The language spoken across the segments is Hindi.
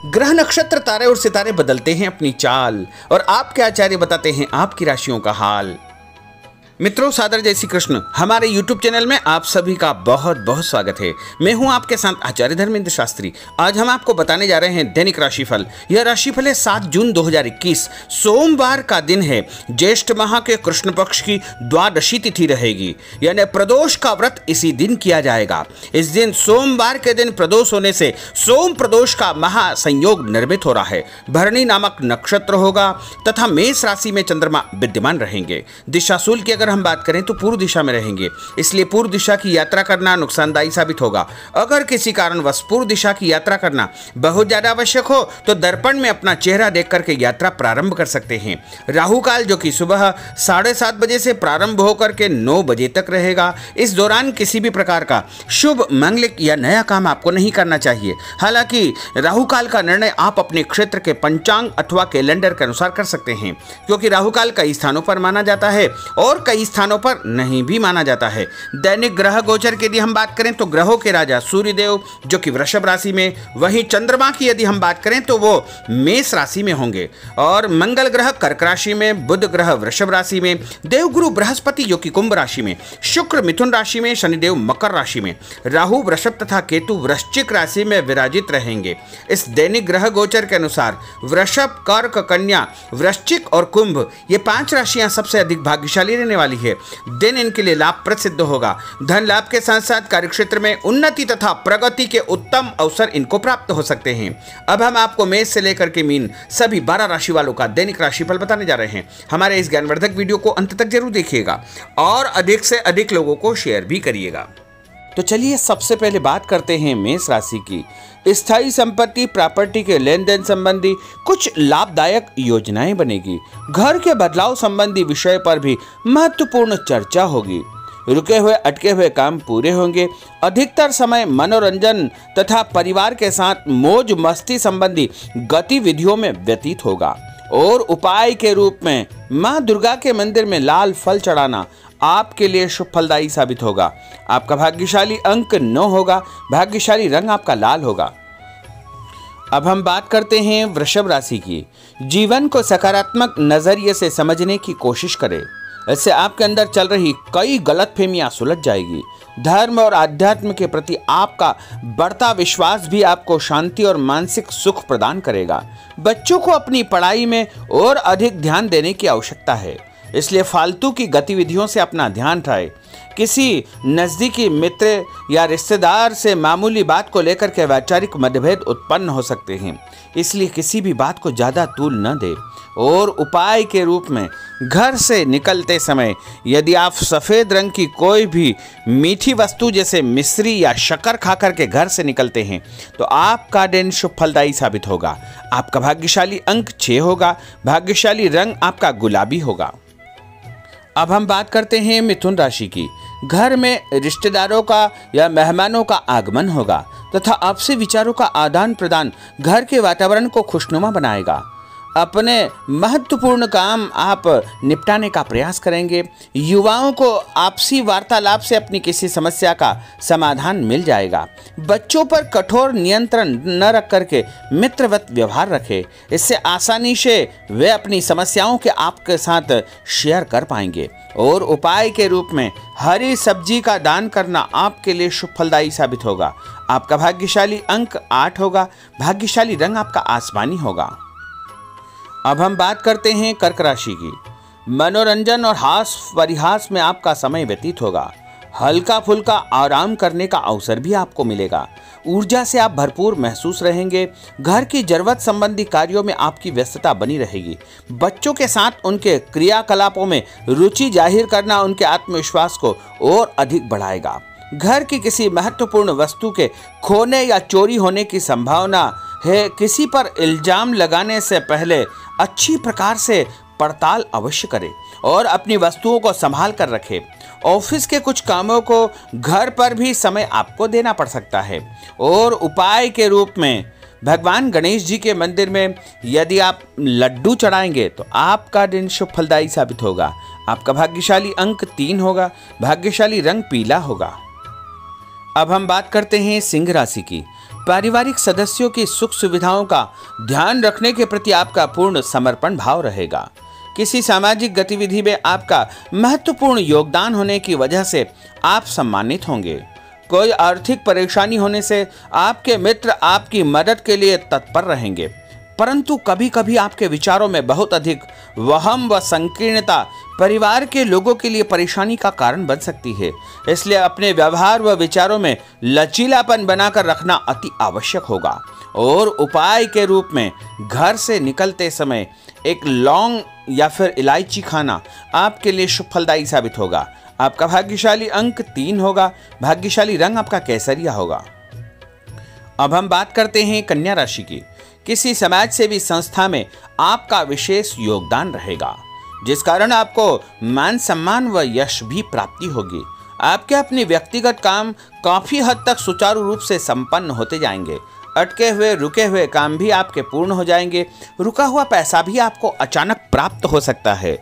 ग्रह नक्षत्र तारे और सितारे बदलते हैं अपनी चाल और आपके आचार्य बताते हैं आपकी राशियों का हाल। मित्रों, सादर जय श्री कृष्ण। हमारे YouTube चैनल में आप सभी का बहुत बहुत स्वागत है। मैं हूं आपके साथ आचार्य धर्मेंद्र शास्त्री। आज हम आपको बताने जा रहे हैं दैनिक राशिफल। यह राशिफल है 7 जून 2021 सोमवार का दिन है। ज्येष्ठ माह के कृष्ण पक्ष की द्वादशी तिथि रहेगी, यानी प्रदोष का व्रत इसी दिन किया जाएगा। इस दिन सोमवार के दिन प्रदोष होने से सोम प्रदोष का महासंयोग निर्मित हो रहा है। भरणी नामक नक्षत्र होगा तथा मेष राशि में चंद्रमा विद्यमान रहेंगे। दिशाशूल की हम बात करें तो पूर्व दिशा में रहेंगे, इसलिए पूर्व दिशा की यात्रा करना नुकसानदायी साबित होगा। अगर किसी कारणवश पूर्व दिशा की यात्रा करना बहुत ज्यादा आवश्यक हो तो दर्पण में अपना चेहरा देख करके यात्रा प्रारंभ कर सकते हैं। राहु काल जो कि सुबह 7:30 बजे से प्रारंभ होकर के 9 बजे तक रहेगा। इस दौरान किसी भी प्रकार का शुभ मांगलिक या नया काम आपको नहीं करना चाहिए। हालांकि राहु काल का निर्णय आप अपने क्षेत्र के पंचांग अथवा कैलेंडर के अनुसार कर सकते हैं, क्योंकि राहु काल कई स्थानों पर माना जाता है और कई स्थानों पर नहीं भी माना जाता है। दैनिक ग्रह गोचर की यदि हम बात करें तो ग्रहों के राजा सूर्यदेव जो कि वृषभ राशि में, वहीं चंद्रमा की यदि हम बात करें तो वो मेष राशि में होंगे और मंगल ग्रह कर्क राशि में, बुध ग्रह वृषभ राशि में, देवगुरु बृहस्पति जो कि कुंभ राशि में, शुक्र मिथुन राशि में, शनिदेव मकर राशि में, राहु वृषभ तथा केतु वृश्चिक राशि में विराजित रहेंगे। इस दैनिक ग्रह गोचर के अनुसार वृषभ, कर्क, कन्या, वृश्चिक और कुंभ ये 5 राशियां सबसे अधिक भाग्यशाली रहने वाली है। दिन इनके लिए लाभप्रद सिद्ध होगा। धन लाभ के साथ साथ कार्यक्षेत्र में उन्नति तथा प्रगति के उत्तम अवसर इनको प्राप्त हो सकते हैं। अब हम आपको मेष से लेकर के मीन सभी 12 राशि वालों का दैनिक राशिफल बताने जा रहे हैं। हमारे इस ज्ञानवर्धक वीडियो को अंत तक जरूर देखिएगा और अधिक से अधिक लोगों को शेयर भी करिएगा। तो चलिए सबसे पहले बात करते हैं मेष राशि की। स्थायी संपत्ति प्रॉपर्टी के लेन देन संबंधी कुछ लाभदायक योजनाएं बनेगी। घर के बदलाव संबंधी विषय पर भी महत्वपूर्ण चर्चा होगी। रुके हुए अटके हुए काम पूरे होंगे। अधिकतर समय मनोरंजन तथा परिवार के साथ मौज मस्ती संबंधी गतिविधियों में व्यतीत होगा और उपाय के रूप में मां दुर्गा के मंदिर में लाल फल चढ़ाना आपके लिए शुभ फलदायी साबित होगा। आपका भाग्यशाली अंक 9 होगा। भाग्यशाली रंग आपका लाल होगा। अब हम बात करते हैं वृषभ राशि की। जीवन को सकारात्मक नजरिए से समझने की कोशिश करें, इससे आपके अंदर चल रही कई गलतफहमियां सुलझ जाएगी। धर्म और आध्यात्म के प्रति आपका बढ़ता विश्वास भी आपको शांति और मानसिक सुख प्रदान करेगा। बच्चों को अपनी पढ़ाई में और अधिक ध्यान देने की आवश्यकता है, इसलिए फालतू की गतिविधियों से अपना ध्यान हटाएं। किसी नज़दीकी मित्र या रिश्तेदार से मामूली बात को लेकर के वैचारिक मतभेद उत्पन्न हो सकते हैं, इसलिए किसी भी बात को ज़्यादा तूल न दें। और उपाय के रूप में घर से निकलते समय यदि आप सफ़ेद रंग की कोई भी मीठी वस्तु जैसे मिश्री या शक्कर खाकर के घर से निकलते हैं तो आपका दिन शुभ फलदायी साबित होगा। आपका भाग्यशाली अंक 6 होगा। भाग्यशाली रंग आपका गुलाबी होगा। अब हम बात करते हैं मिथुन राशि की। घर में रिश्तेदारों का या मेहमानों का आगमन होगा तथा आपसी विचारों का आदान प्रदान घर के वातावरण को खुशनुमा बनाएगा। अपने महत्वपूर्ण काम आप निपटाने का प्रयास करेंगे। युवाओं को आपसी वार्तालाप से अपनी किसी समस्या का समाधान मिल जाएगा। बच्चों पर कठोर नियंत्रण न रख करके मित्रवत व्यवहार रखें, इससे आसानी से वे अपनी समस्याओं के आपके साथ शेयर कर पाएंगे। और उपाय के रूप में हरी सब्जी का दान करना आपके लिए शुभ फलदायी साबित होगा। आपका भाग्यशाली अंक 8 होगा। भाग्यशाली रंग आपका आसमानी होगा। अब हम बात करते हैं कर्क राशि की। मनोरंजन और हास परिहास में आपका समय व्यतीत होगा। हल्का फुल्का आराम करने का अवसर भी आपको मिलेगा। ऊर्जा से आप भरपूर महसूस रहेंगे। घर की जरूरत संबंधी कार्यों में आपकी व्यस्तता बनी रहेगी। बच्चों के साथ उनके क्रियाकलापों में रुचि जाहिर करना उनके आत्मविश्वास को और अधिक बढ़ाएगा। घर की किसी महत्वपूर्ण वस्तु के खोने या चोरी होने की संभावना है। किसी पर इल्जाम लगाने से पहले अच्छी प्रकार से पड़ताल अवश्य करें और अपनी वस्तुओं को संभाल कर रखें। ऑफिस के कुछ कामों को घर पर भी समय आपको देना पड़ सकता है। और उपाय के रूप में भगवान गणेश जी के मंदिर में यदि आप लड्डू चढ़ाएंगे तो आपका दिन शुभ फलदायी साबित होगा। आपका भाग्यशाली अंक 3 होगा। भाग्यशाली रंग पीला होगा। अब हम बात करते हैं सिंह राशि की। पारिवारिक सदस्यों की सुख सुविधाओं का ध्यान रखने के प्रति आपका पूर्ण समर्पण भाव रहेगा। किसी सामाजिक गतिविधि में आपका महत्वपूर्ण योगदान होने की वजह से आप सम्मानित होंगे। कोई आर्थिक परेशानी होने से आपके मित्र आपकी मदद के लिए तत्पर रहेंगे, परंतु कभी कभी आपके विचारों में बहुत अधिक वहम व संकीर्णता परिवार के लोगों के लिए परेशानी का कारण बन सकती है। इसलिए अपने व्यवहार व विचारों में लचीलापन बनाकर रखना अति आवश्यक होगा। और उपाय के रूप में घर से निकलते समय एक लौंग या फिर इलायची खाना आपके लिए शुभ फलदायी साबित होगा। आपका भाग्यशाली अंक 3 होगा। भाग्यशाली रंग आपका केसरिया होगा। अब हम बात करते हैं कन्या राशि की। किसी समाज सेवी संस्था में आपका विशेष योगदान रहेगा, जिस कारण आपको मान सम्मान व यश भी प्राप्ति होगी। आपके अपने व्यक्तिगत काम काफी हद तक सुचारू रूप से संपन्न होते जाएंगे। अटके हुए रुके हुए काम भी आपके पूर्ण हो जाएंगे। रुका हुआ पैसा भी आपको अचानक प्राप्त हो सकता है।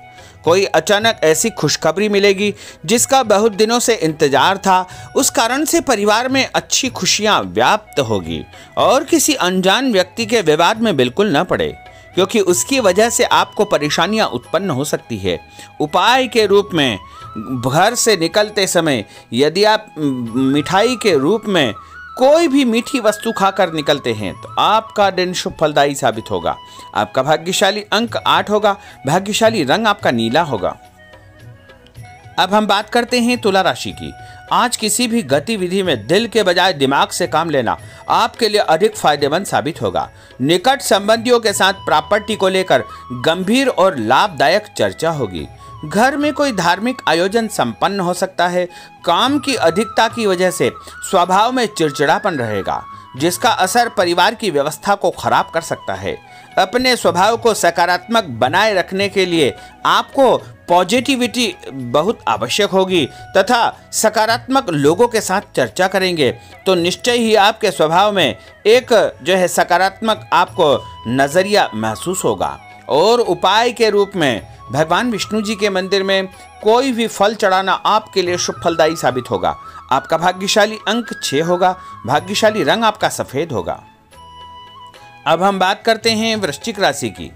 कोई अचानक ऐसी खुशखबरी मिलेगी जिसका बहुत दिनों से इंतजार था, उस कारण से परिवार में अच्छी खुशियां व्याप्त होगी। और किसी अनजान व्यक्ति के विवाद में बिल्कुल न पड़े, क्योंकि उसकी वजह से आपको परेशानियां उत्पन्न हो सकती है। उपाय के रूप में घर से निकलते समय यदि आप मिठाई के रूप में कोई भी मीठी वस्तु खाकर निकलते हैं तो आपका दिन शुभ फलदायी साबित होगा। आपका भाग्यशाली अंक 8 होगा। भाग्यशाली रंग आपका नीला होगा। अब हम बात करते हैं तुला राशि की। आज किसी भी गतिविधि में दिल के बजाय दिमाग से काम लेना आपके लिए अधिक फायदेमंद साबित होगा। निकट संबंधियों के साथ प्रॉपर्टी को लेकर गंभीर और लाभदायक चर्चा होगी। घर में कोई धार्मिक आयोजन संपन्न हो सकता है। काम की अधिकता की वजह से स्वभाव में चिड़चिड़ापन रहेगा, जिसका असर परिवार की व्यवस्था को खराब कर सकता है। अपने स्वभाव को सकारात्मक बनाए रखने के लिए आपको पॉजिटिविटी बहुत आवश्यक होगी तथा सकारात्मक लोगों के साथ चर्चा करेंगे तो निश्चय ही आपके स्वभाव में एक सकारात्मक आपको नजरिया महसूस होगा। और उपाय के रूप में भगवान विष्णु जी के मंदिर में कोई भी फल चढ़ाना आपके लिए शुभ फलदायी साबित होगा। आपका भाग्यशाली अंक 6 होगा। भाग्यशाली रंग आपका सफेद होगा। अब हम बात करते हैं वृश्चिक राशि की।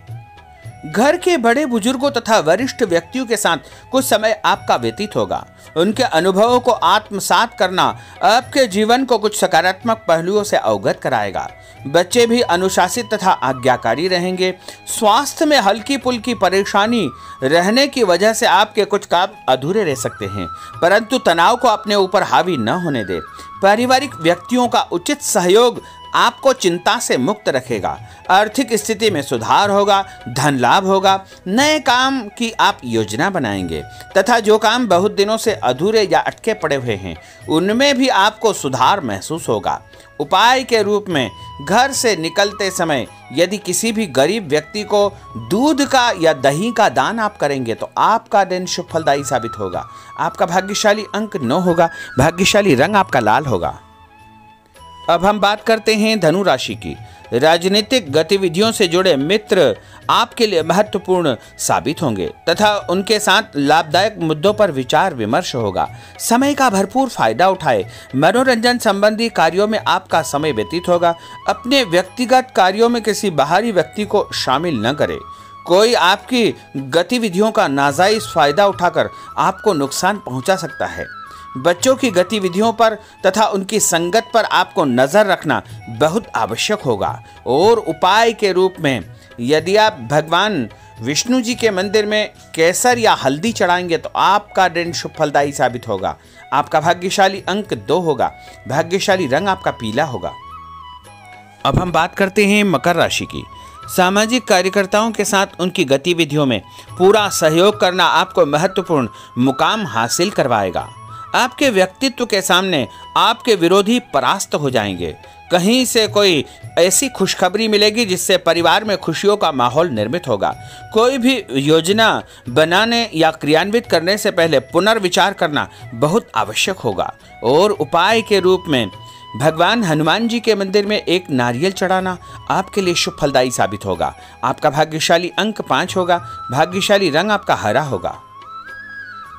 घर के बड़े बुजुर्गों तथा वरिष्ठ व्यक्तियों के साथ कुछ समय आपका व्यतीत होगा। उनके अनुभवों को आत्मसात करना आपके जीवन को कुछ सकारात्मक पहलुओं से अवगत कराएगा। बच्चे भी अनुशासित तथा आज्ञाकारी रहेंगे। स्वास्थ्य में हल्की फुल्की परेशानी रहने की वजह से आपके कुछ काम अधूरे रह सकते हैं, परंतु तनाव को अपने ऊपर हावी न होने दें। पारिवारिक व्यक्तियों का उचित सहयोग आपको चिंता से मुक्त रखेगा। आर्थिक स्थिति में सुधार होगा। धन लाभ होगा। नए काम की आप योजना बनाएंगे तथा जो काम बहुत दिनों से अधूरे या अटके पड़े हुए हैं उनमें भी आपको सुधार महसूस होगा। उपाय के रूप में घर से निकलते समय यदि किसी भी गरीब व्यक्ति को दूध का या दही का दान आप करेंगे तो आपका दिन शुभ फलदायी साबित होगा। आपका भाग्यशाली अंक 9 होगा। भाग्यशाली रंग आपका लाल होगा। अब हम बात करते हैं धनु राशि की। राजनीतिक गतिविधियों से जुड़े मित्र आपके लिए महत्वपूर्ण साबित होंगे तथा उनके साथ लाभदायक मुद्दों पर विचार विमर्श होगा। समय का भरपूर फायदा उठाए। मनोरंजन संबंधी कार्यों में आपका समय व्यतीत होगा। अपने व्यक्तिगत कार्यों में किसी बाहरी व्यक्ति को शामिल न करें। कोई आपकी गतिविधियों का नाजायज फायदा उठाकर आपको नुकसान पहुंचा सकता है। बच्चों की गतिविधियों पर तथा उनकी संगत पर आपको नजर रखना बहुत आवश्यक होगा। और उपाय के रूप में यदि आप भगवान विष्णु जी के मंदिर में केसर या हल्दी चढ़ाएंगे तो आपका दिन शुभ फलदायी साबित होगा। आपका भाग्यशाली अंक 2 होगा। भाग्यशाली रंग आपका पीला होगा। अब हम बात करते हैं मकर राशि की। सामाजिक कार्यकर्ताओं के साथ उनकी गतिविधियों में पूरा सहयोग करना आपको महत्वपूर्ण मुकाम हासिल करवाएगा। आपके व्यक्तित्व के सामने आपके विरोधी परास्त हो जाएंगे। कहीं से कोई ऐसी खुशखबरी मिलेगी जिससे परिवार में खुशियों का माहौल निर्मित होगा। कोई भी योजना बनाने या क्रियान्वित करने से पहले पुनर्विचार करना बहुत आवश्यक होगा। और उपाय के रूप में भगवान हनुमान जी के मंदिर में एक नारियल चढ़ाना आपके लिए शुभ फलदायी साबित होगा। आपका भाग्यशाली अंक 5 होगा। भाग्यशाली रंग आपका हरा होगा।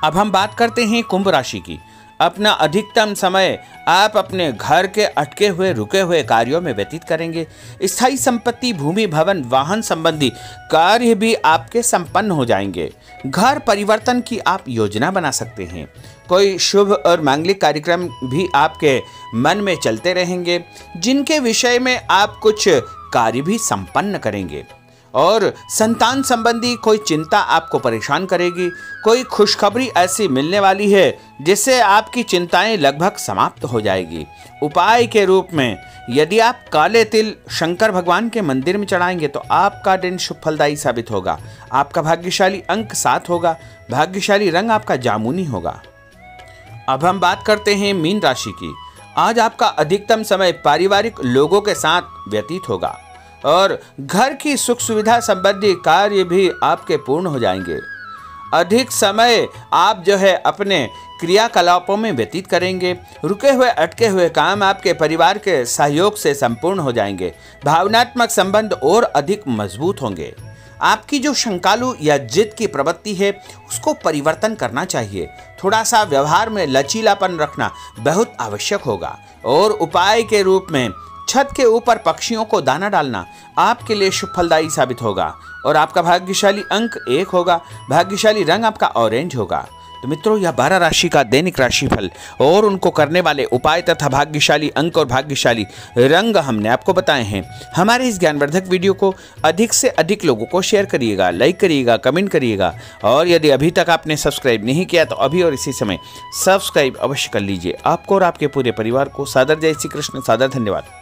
अब हम बात करते हैं कुंभ राशि की। अपना अधिकतम समय आप अपने घर के अटके हुए रुके हुए कार्यों में व्यतीत करेंगे। स्थायी संपत्ति, भूमि, भवन, वाहन संबंधी कार्य भी आपके संपन्न हो जाएंगे। घर परिवर्तन की आप योजना बना सकते हैं। कोई शुभ और मांगलिक कार्यक्रम भी आपके मन में चलते रहेंगे, जिनके विषय में आप कुछ कार्य भी संपन्न करेंगे। और संतान संबंधी कोई चिंता आपको परेशान करेगी। कोई खुशखबरी ऐसी मिलने वाली है जिससे आपकी चिंताएं लगभग समाप्त हो जाएगी। उपाय के रूप में यदि आप काले तिल शंकर भगवान के मंदिर में चढ़ाएंगे तो आपका दिन शुभ फलदायी साबित होगा। आपका भाग्यशाली अंक 7 होगा। भाग्यशाली रंग आपका जामुनी होगा। अब हम बात करते हैं मीन राशि की। आज आपका अधिकतम समय पारिवारिक लोगों के साथ व्यतीत होगा और घर की सुख सुविधा संबंधी कार्य भी आपके पूर्ण हो जाएंगे। अधिक समय आप अपने क्रियाकलापों में व्यतीत करेंगे। रुके हुए अटके हुए काम आपके परिवार के सहयोग से संपूर्ण हो जाएंगे। भावनात्मक संबंध और अधिक मजबूत होंगे। आपकी जो शंकालु या जिद की प्रवृत्ति है उसको परिवर्तन करना चाहिए। थोड़ा सा व्यवहार में लचीलापन रखना बहुत आवश्यक होगा। और उपाय के रूप में छत के ऊपर पक्षियों को दाना डालना आपके लिए शुभ फलदायी साबित होगा। और आपका भाग्यशाली अंक 1 होगा। भाग्यशाली रंग आपका ऑरेंज होगा। तो मित्रों, यह 12 राशि का दैनिक राशिफल और उनको करने वाले उपाय तथा भाग्यशाली अंक और भाग्यशाली रंग हमने आपको बताए हैं। हमारे इस ज्ञानवर्धक वीडियो को अधिक से अधिक लोगों को शेयर करिएगा, लाइक करिएगा, कमेंट करिएगा। और यदि अभी तक आपने सब्सक्राइब नहीं किया तो अभी और इसी समय सब्सक्राइब अवश्य कर लीजिए। आपको और आपके पूरे परिवार को सादर जय श्री कृष्ण, सादर धन्यवाद।